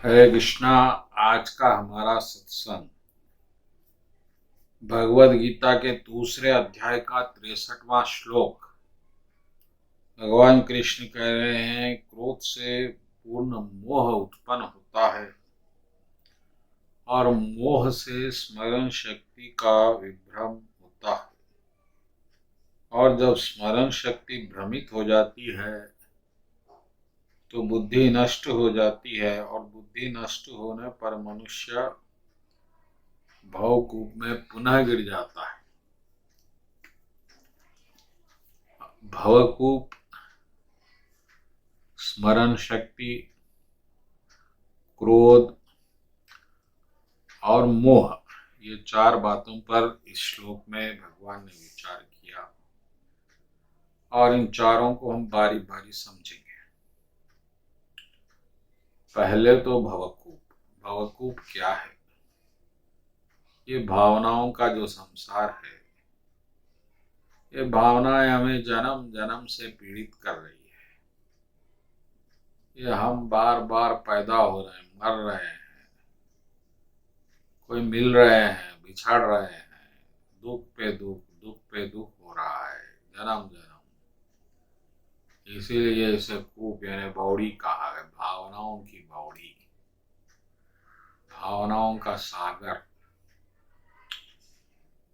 हरे कृष्णा। आज का हमारा सत्संग भगवद गीता के दूसरे अध्याय का 63वां श्लोक। भगवान कृष्ण कह रहे हैं, क्रोध से पूर्ण मोह उत्पन्न होता है और मोह से स्मरण शक्ति का विभ्रम होता है। और जब स्मरण शक्ति भ्रमित हो जाती है तो बुद्धि नष्ट हो जाती है, और बुद्धि नष्ट होने पर मनुष्य भवकूप में पुनः गिर जाता है। भवकूप, स्मरण शक्ति, क्रोध और मोह, ये चार बातों पर इस श्लोक में भगवान ने विचार किया और इन चारों को हम बारी बारी समझेंगे। पहले तो भवकूप। भवकूप क्या है? ये भावनाओं का जो संसार है, ये भावनाएं हमें जन्म जन्म से पीड़ित कर रही है। ये हम बार बार पैदा हो रहे हैं, मर रहे हैं, कोई मिल रहे हैं, बिछड़ रहे हैं, दुख पे दुख, दुख पे दुख हो रहा है जन्म जन्म। इसीलिए इसे कूप यानी बौड़ी कहा है, भावनाओं की बौड़ी, भावनाओं का सागर।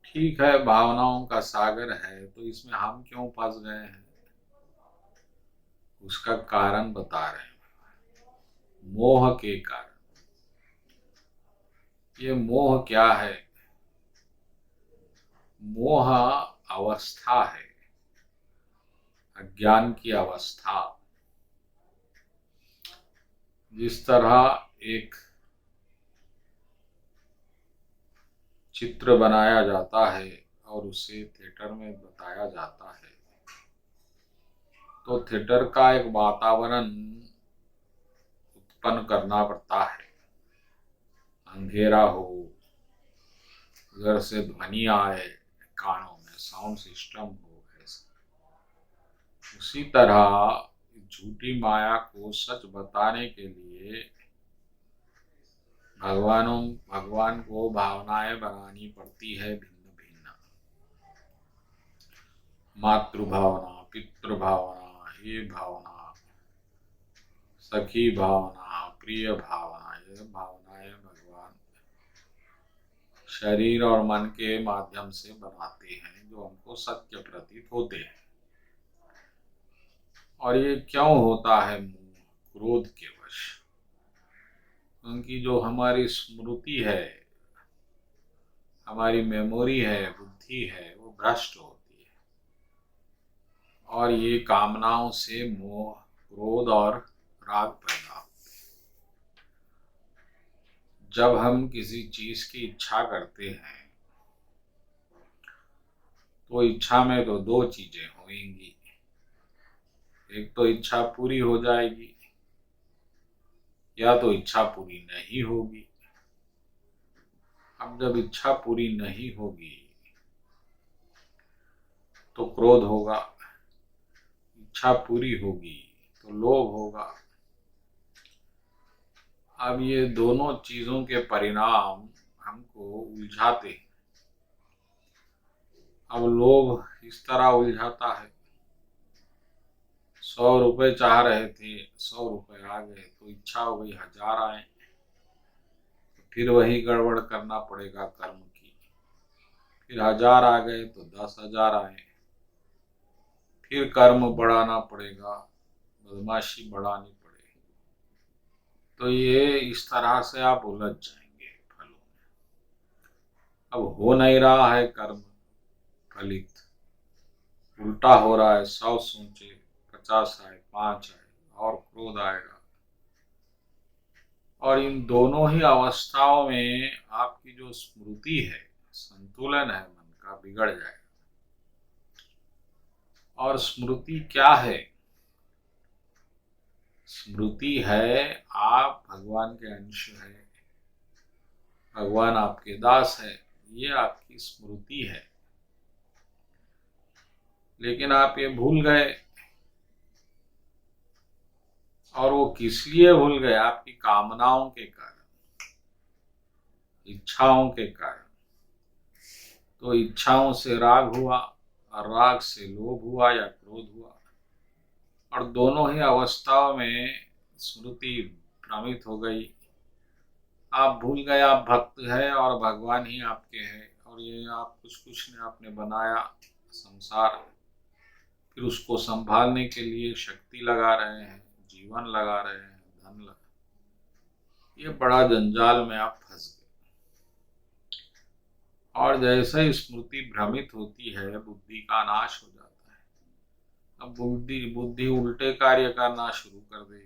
ठीक है, भावनाओं का सागर है तो इसमें हम क्यों फंस गए हैं, उसका कारण बता रहे हैं। मोह के कारण। ये मोह क्या है? मोह अवस्था है, अज्ञान की अवस्था। जिस तरह एक चित्र बनाया जाता है और उसे थिएटर में बताया जाता है, तो थिएटर का एक वातावरण उत्पन्न करना पड़ता है। अंधेरा हो, उधर से ध्वनि आए कानों में, साउंड सिस्टम हो, ऐसा। उसी तरह झूठी माया को सच बताने के लिए भगवान को भावनाएं बनानी पड़ती है, भिन्न भिन्न। मातृ भावना, पितृ भावना, ये भावना, सखी भावना, प्रिय भावना, ये भावनाएं भगवान शरीर और मन के माध्यम से बनाते हैं, जो हमको सत्य प्रतीत होते हैं। और ये क्यों होता है? क्रोध के वश। क्योंकि जो हमारी स्मृति है, हमारी मेमोरी है, बुद्धि है, वो भ्रष्ट होती है और ये कामनाओं से मोह, क्रोध और राग पैदा होते हैं। जब हम किसी चीज की इच्छा करते हैं तो इच्छा में तो दो चीजें होंगी। एक तो इच्छा पूरी हो जाएगी, या तो इच्छा पूरी नहीं होगी। अब जब इच्छा पूरी नहीं होगी तो क्रोध होगा, इच्छा पूरी होगी तो लोभ होगा। अब ये दोनों चीजों के परिणाम हमको उलझाते हैं। अब लोभ इस तरह उलझाता है, 100 रुपए चाह रहे थे, 100 रुपए आ गए तो इच्छा हो गई 1000 आए, तो फिर वही गड़बड़ करना पड़ेगा कर्म की। फिर 1000 आ गए तो 10,000 आए, फिर कर्म बढ़ाना पड़ेगा, बदमाशी बढ़ानी पड़ेगी। तो ये इस तरह से आप उलझ जाएंगे फलों में। अब हो नहीं रहा है कर्म फलित, उल्टा हो रहा है। 100 सोचे, 50 आए, 5 आए, और क्रोध आएगा। और इन दोनों ही अवस्थाओं में आपकी जो स्मृति है, संतुलन है मन का, बिगड़ जाएगा। और स्मृति क्या है? स्मृति है आप भगवान के अंश है, भगवान आपके दास है, ये आपकी स्मृति है। लेकिन आप ये भूल गए और वो किस लिए भूल गए? आपकी कामनाओं के कारण, इच्छाओं के कारण। तो इच्छाओं से राग हुआ और राग से लोभ हुआ या क्रोध हुआ, और दोनों ही अवस्थाओं में स्मृति भ्रमित हो गई। आप भूल गए आप भक्त है और भगवान ही आपके हैं, और ये आप कुछ ने आपने बनाया संसार, फिर उसको संभालने के लिए शक्ति लगा रहे हैं, जीवन लगा रहे हैं, धन लगा, ये बड़ा जंजाल में आप फंस गए। और जैसे ही स्मृति भ्रमित होती है, बुद्धि का नाश हो जाता है। अब बुद्धि बुद्धि उल्टे कार्य करना शुरू कर देगी,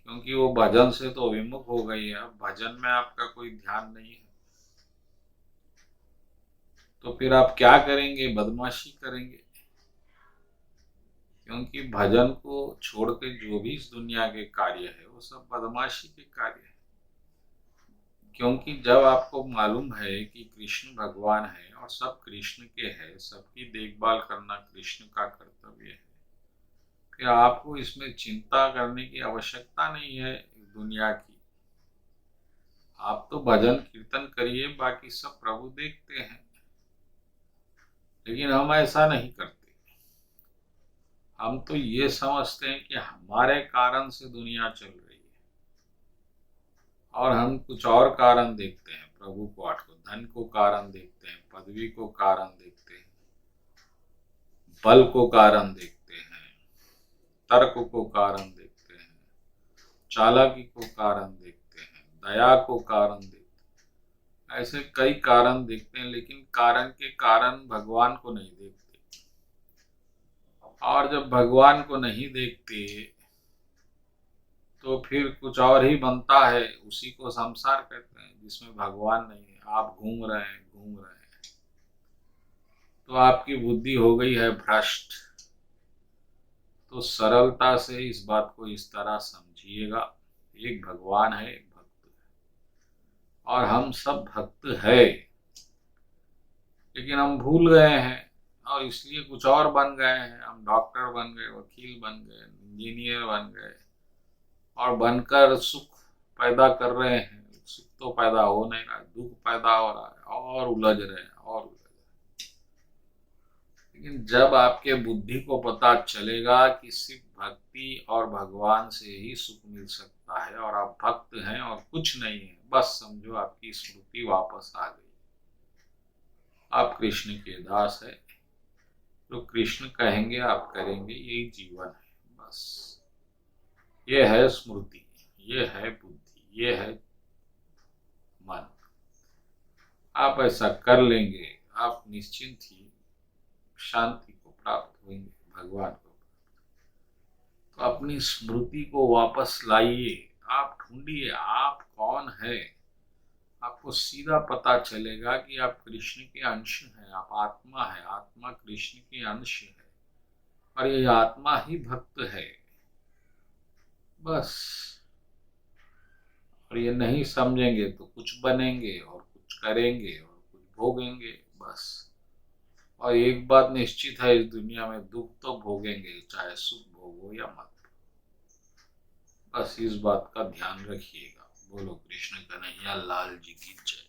क्योंकि वो भजन से तो विमुख हो गई है। अब भजन में आपका कोई ध्यान नहीं है, तो फिर आप क्या करेंगे? बदमाशी करेंगे। क्योंकि भजन को छोड़ के जो भी इस दुनिया के कार्य है वो सब बदमाशी के कार्य है। क्योंकि जब आपको मालूम है कि कृष्ण भगवान है और सब कृष्ण के है, सबकी देखभाल करना कृष्ण का कर्तव्य है, फिर आपको इसमें चिंता करने की आवश्यकता नहीं है दुनिया की। आप तो भजन कीर्तन करिए, बाकी सब प्रभु देखते हैं। लेकिन हम ऐसा नहीं करते। हम तो ये समझते हैं कि हमारे कारण से दुनिया चल रही है, और हम कुछ और कारण देखते हैं प्रभु पाठ को। धन को कारण देखते हैं, पदवी को कारण देखते हैं, बल को कारण देखते हैं, तर्क को कारण देखते हैं, चालाकी को कारण देखते हैं, दया को कारण देखते हैं। ऐसे कई कारण देखते हैं, लेकिन कारण के कारण भगवान को नहीं देखते। और जब भगवान को नहीं देखते तो फिर कुछ और ही बनता है, उसी को संसार कहते हैं, जिसमें भगवान नहीं है। आप घूम रहे हैं घूम रहे हैं, तो आपकी बुद्धि हो गई है भ्रष्ट। तो सरलता से इस बात को इस तरह समझिएगा, एक भगवान है, एक भक्त है, और हम सब भक्त है। लेकिन हम भूल गए हैं और इसलिए कुछ और बन गए हैं। हम डॉक्टर बन गए, वकील बन गए, इंजीनियर बन गए, और बनकर सुख पैदा कर रहे हैं। सुख तो पैदा हो नहीं रहा, दुख पैदा हो रहा है, और उलझ रहे हैं और उलझ रहे हैं। लेकिन जब आपके बुद्धि को पता चलेगा कि सिर्फ भक्ति और भगवान से ही सुख मिल सकता है, और आप भक्त हैं और कुछ नहीं है, बस समझो आपकी स्मृति वापस आ गई। आप कृष्ण के दास है, तो कृष्ण कहेंगे आप करेंगे, यही जीवन है। बस ये है स्मृति, ये है बुद्धि, ये है मन। आप ऐसा कर लेंगे, आप निश्चिंत ही शांति को प्राप्त होंगे, भगवान को। तो अपनी स्मृति को वापस लाइए, आप ढूंढिए आप कौन है। आपको सीधा पता चलेगा कि आप कृष्ण के अंश हैं, आप आत्मा है, आत्मा कृष्ण के अंश है, और ये आत्मा ही भक्त है। बस। और ये नहीं समझेंगे तो कुछ बनेंगे और कुछ करेंगे और कुछ भोगेंगे, बस। और एक बात निश्चित है, इस दुनिया में दुख तो भोगेंगे, चाहे सुख भोगो या मत। बस इस बात का ध्यान रखिएगा। बोलो कृष्ण कन्हैया लाल जी की जय।